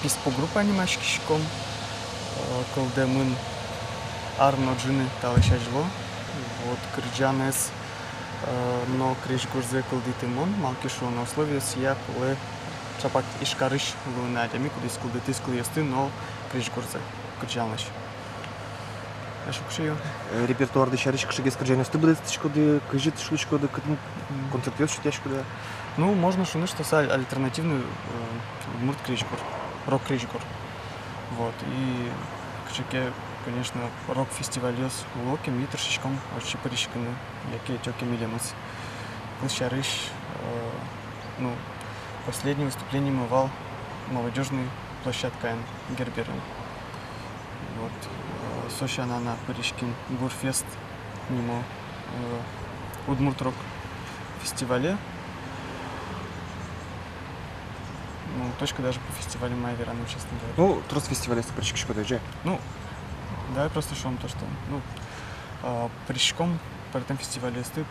пис по группа анимашкишком, колдемын арно джины талышажло, вот крджанес, но криш гурзе колдитимон, малкишо на условие сия поле чапак ишкарыш лунадями, куда искулдити склеесты, но криш гурзе крджанеш. Ашукшио. Репертуарды шарыш кшиге скрджанес ты будет шкоды кажет шлучкоды кытын концерт шутяшкоды. Ну, можно шуны, что са альтернативный мурт кричкор, рок кричкор. Вот, и кшике, конечно, рок-фестиваль с локим и трошечком очень паришканы, яке тёки милемус. Площарыш, ну, последнее выступление мывал молодежный площадка Герберен. Вот, сощана на паришкин Гурфест, нимо Удмурт рок фестивале. Ну, точка даже по фестивалю моя верана, честно говоря. Ну, трос фестиваля с паричкой даже. Ну, да, просто шум то, что, ну, паричком по этом фестивале сты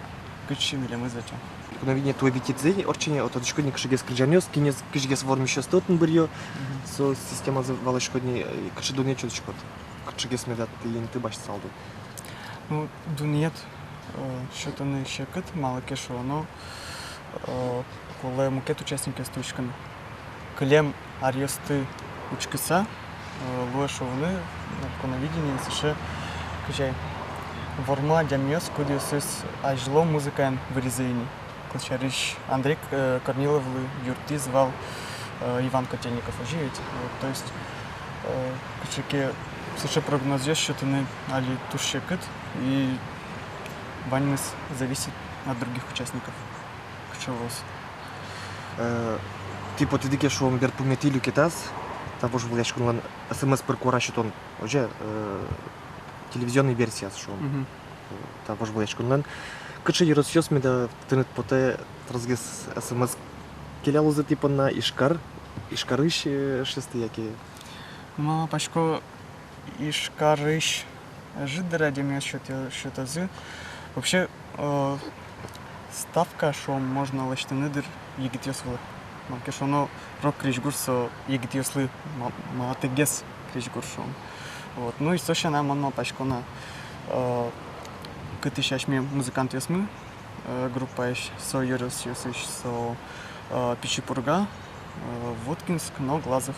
кычин или мы зачем. Kuna vidnie tu evitidze, orčenie od odškodník kšige skržanios, kinės kšige svormi šios tautn barjo, su sistema zavala škodní, kšie do niečo škod, kšige smedат и ты баш салду. Ну, нет, что-то не щекот, мало кешо, но коли мукет учасники стучками. Клем аресты учкиса, луэшо вони, на видении саше, качай, ворма дямес, куди сыс ажло музыкаем вырезаини. Клачарыш Андрей Корнилов юрти звал Иван Котельников оживить. То есть, качаки саше прогнозирует, что-то не али тушекот, и ваньмыс зависит от других участников. Качалос. Типа ты дикеш шоу мбер пометилю китас, того же влияешь кунлан СМС перкурашит он уже телевизионная версия шоу. Того же влияешь кунлан. Каче и расчёс ми да тынет поте разгес СМС келяло за типа на ишкарыш шесты яки. Мама пашко ишкарыш жидера демес что-то зы. Вообще ставка шо можно лаштыныдыр егит ёслы. Малкешо но рок кричгурсо егит ёслы малатегес кричгуршо. Вот. Ну и соща нам мама пашко на кыты шашме музыкант ясмы, группа иш со Юрис Юсыш, со Пичипурга, Воткинск, но Глазов.